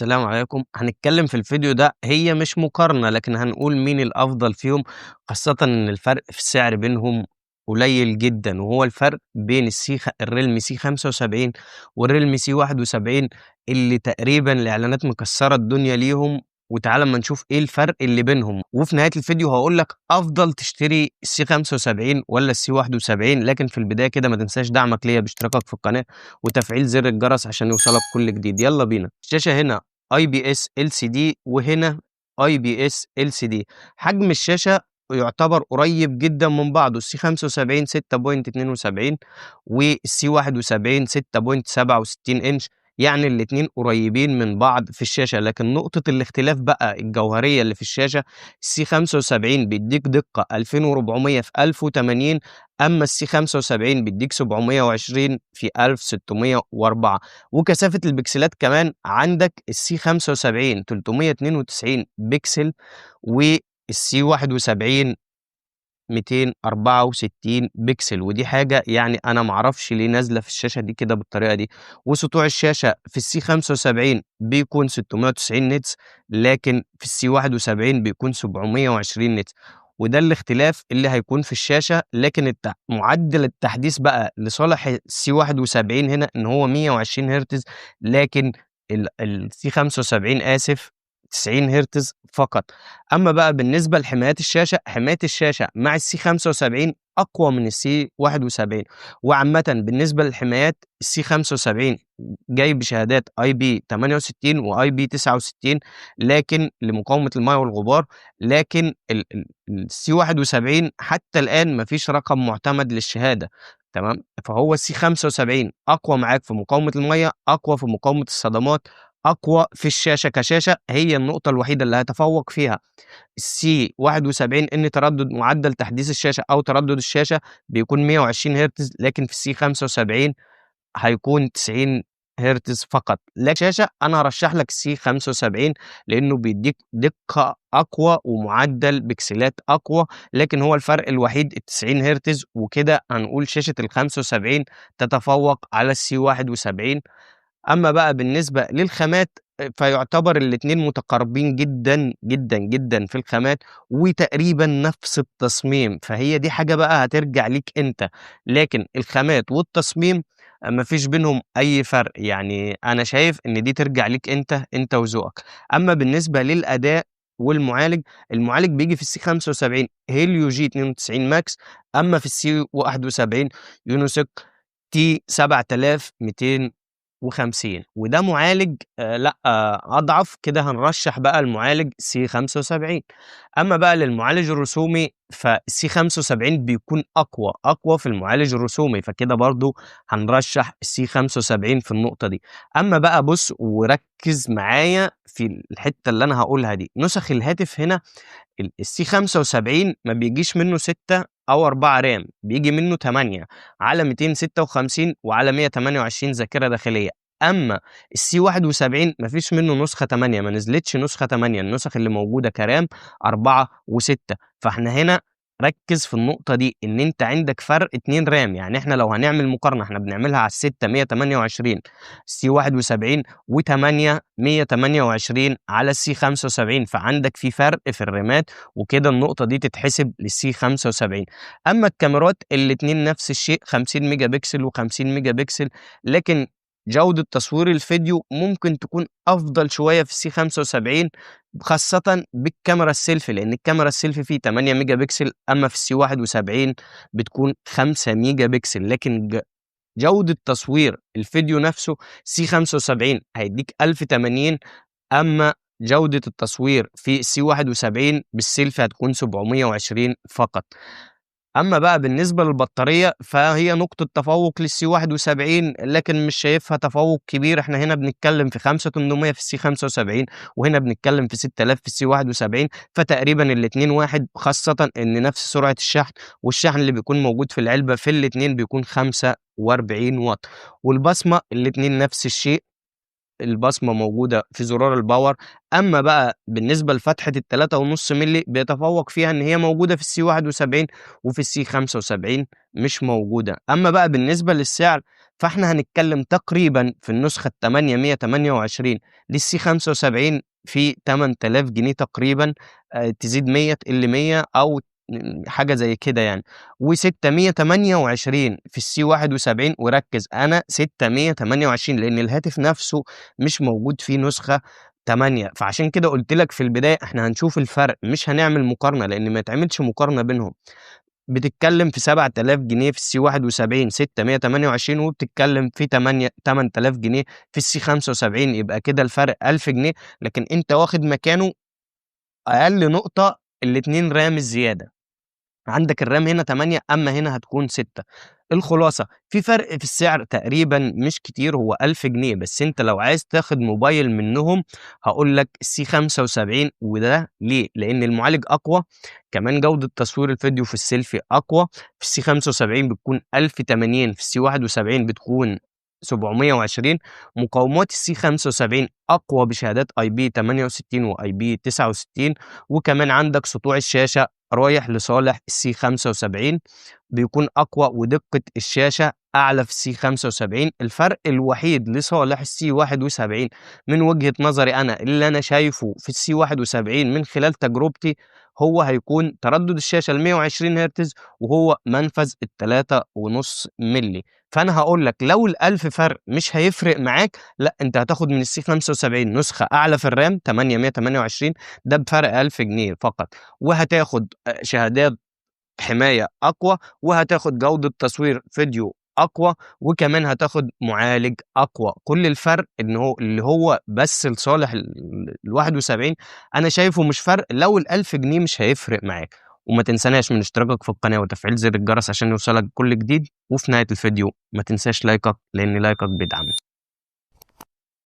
السلام عليكم. هنتكلم في الفيديو ده هي مش مقارنة، لكن هنقول مين الأفضل فيهم، خاصةً إن الفرق في السعر بينهم قليل جدًا، وهو الفرق بين الRealme C75 والRealme C71 اللي تقريبًا الإعلانات مكسرة الدنيا ليهم، وتعالَ أمّا نشوف إيه الفرق اللي بينهم، وفي نهاية الفيديو هاقول لك أفضل تشتري الC75 والّا الC71، لكن في البداية كده ما تنساش دعمك ليّا باشتراكك في القناة وتفعيل زر الجرس عشان يوصلك كل جديد. يلا بينا. الشاشة هنا IPS LCD وهنا IPS LCD. حجم الشاشة يعتبر قريب جدًا من بعضه، الC75 6.72 والC71 6.67 إنش، يعني الاتنين قريبين من بعض في الشاشة، لكن نقطة الاختلاف بقى الجوهرية اللي في الشاشة، الC75 بيدّيك دقة 2400 في 1080، أمّا الC75 بيدّيك 720 في 1604، وكثافة البكسلات كمان عندك الC75 392 بكسل والC71 264 بكسل، ودي حاجة يعني أنا ما أعرفش ليه نازلة في الشاشة دي كده بالطريقة دي. وسطوع الشاشة في الC75 بيكون 690 نيتس، لكن في الC71 بيكون 720 نيتس، وده الاختلاف اللي هيكون في الشاشة. لكن معدل التحديث بقى لصالح الC71 هنا إن هو 120 هرتز، لكن الC75 آسف 90 هرتز فقط. أمّا بقى بالنسبة لحمايات الشاشة، حماية الشاشة مع الC75 أقوى من الC71، وعامةً بالنسبة للحمايات الC75 جاي بشهادات IP68 وIP69، لكن لمقاومة المَيَّة والغبار، لكن الC71 حتى الآن ما فيش رقم معتمد للشهادة، تمام؟ فهو الC75 أقوى معاك في مقاومة المَيَّة، أقوى في مقاومة الصدمات، أقوى في الشاشة كشاشة، هي النقطة الوحيدة اللي هيتفوق فيها الC71 إن معدل تحديث الشاشة أو تردد الشاشة بيكون 120 هرتز، لكن في الC75 هيكون 90 هرتز فقط. شاشة أنا هارشّح لك الC75 لإنه بيدّيك دقة أقوى ومعدل بكسلات أقوى، لكن هو الفرق الوحيد ال90 هرتز، وكده هنقول شاشة ال75 تتفوق على الC71. أمّا بقى بالنسبة للخامات، فيعتبر الاتنين متقاربين جدًا، جدًا، جدًا في الخامات، وتقريبًا نفس التصميم، فهي دي حاجة بقى هترجع ليك أنت، لكن الخامات والتصميم ما فيش بينهم أي فرق، يعني أنا شايف إن دي ترجع ليك أنت وذوقك. أمّا بالنسبة للأداء والمعالج، المعالج بييجي في الC75 Helio G92 Max، أمّا في الC71 Unisoc T7250، وده معالج لأ أضعف، كده هنرشّح بقى المعالج C75. أمّا بقى للمعالج الرسومي فالC75 بيكون أقوى في المعالج الرسومي، فكده برضه هنرشّح الC75 في النقطة دي. أمّا بقى بُص وركّز معايا في الحتّة اللي أنا هاقولها دي، نسخ الهاتف هنا الC75 ما بيجيش منّه 6 أو 4 رام، بييجي منّه 8 على 256 وعلى 128 ذاكرة داخلية. أمّا الC71 ما فيش منّه نسخة 8، ما نزلتش نسخة 8، النسخ اللي موجودة كرام 4 و6، فإحنا هنا ركّز في النقطة دي، إن أنت عندك فرق 2 رام، يعني إحنا لو هنعمل مقارنة إحنا بنعملها على ال6 128 C71 و8 128 على الC75، فعندك في فرق في الرامات، وكده النقطة دي تتحسب للC75. أمّا الكاميرات الاتنين نفس الشيء 50 ميجا بكسل و50 ميجا بكسل، لكن جودة تصوير الفيديو ممكن تكون أفضل شوية في الC75، خاصةً بالكاميرا السيلفي، لإن الكاميرا السيلفي فيه 8 ميجا بكسل، أمّا في الC71 بتكون 5 ميجا بكسل، لكن جودة تصوير الفيديو نفسه C75 هيدّيك 1080، أمّا جودة التصوير في الC71 بالسيلفي هتكون 720 فقط. أمّا بقى بالنسبة للبطارية فهي نقطة تفوّق للC71، لكن مش شايفها تفوّق كبير، إحنا هنا بنتكلّم في 5800 في الC75 وهنا بنتكلّم في 6000 في الC71، فتقريبًا الاتنين واحد، خاصةً إن نفس سرعة الشحن، والشحن اللي بيكون موجود في العلبة في الاتنين بيكون 45 واط، والبصمة الاتنين نفس الشيء، البصمة موجودة في زرار الباور. أمّا بقى بالنسبة لفتحة ال3.5 مللي بيتفوّق فيها إن هي موجودة في الC71 وفي الC75 مش موجودة. أمّا بقى بالنسبة للسعر، فإحنا هنتكلّم تقريبًا في النسخة ال8128 للC75 في 8000 جنيه تقريبًا، تزيد 100 تقل 100 أو حاجة زي كده يعني. و628 في الC71، وركّز أنا 628 لإن الهاتف نَفْسه مش موجود فيه نسخة 8، فعشان كده قُلت لك في البداية إحنا هنشوف الفرق مش هنعمل مقارنة، لإن ما يتعملش مقارنة بينهم. بتتكلّم في 7000 جنيه في الC71 628، وبتتكلّم في 8000 جنيه في الC75، يبقى كده الفرق 1000 جنيه، لكن أنت واخد مكانه أقل نقطة الاتنين رام الزيادة. عندك الرام هنا 8، أمّا هنا هتكون 6. الخلاصة في فرق في السعر تقريبًا مش كتير، هو 1000 جنيه، بس أنت لو عايز تاخد موبايل منّهم هاقول لك الC75، وده ليه؟ لإن المعالج أقوى، كمان جودة تصوير الفيديو في السيلفي أقوى. في الC75 بتكون 1080، في الC71 بتكون 720. مقاومات الC75 أقوى بشهادات IP68 وIP69، وكمان عندك سطوع الشاشة رايح لصالح الC75 بيكون أقوى، ودقة الشاشة أعلى في الC75. الفرق الوحيد لصالح الC71 من وجهة نظري أنا، اللي أنا شايفه في الC71 من خلال تجربتي، هو هيكون تردد الشاشة ال120 هرتز، وهو منفذ ال3.5 مللي. فأنا هاقول لك لو ال1000 فرق مش هيفرق معاك، لأ أنت هتاخد من الC75 نسخة أعلى في الرام 128، ده بفرق 1000 جنيه فقط، وهتاخد شهادات حماية أقوى، وهتاخد جودة تصوير فيديو أقوى، وكمان هتاخد معالج أقوى. كل الفرق إن هو اللي هو بس لصالح ال71، أنا شايفه مش فرق، لو ال1000 جنيه مش هيفرق معاك. وما تنساناش من اشتراكك في القناة وتفعيل زر الجرس عشان يوصلك كل جديد، وفي نهاية الفيديو ما تنساش لايكك، لإن لايكك بيدعمني.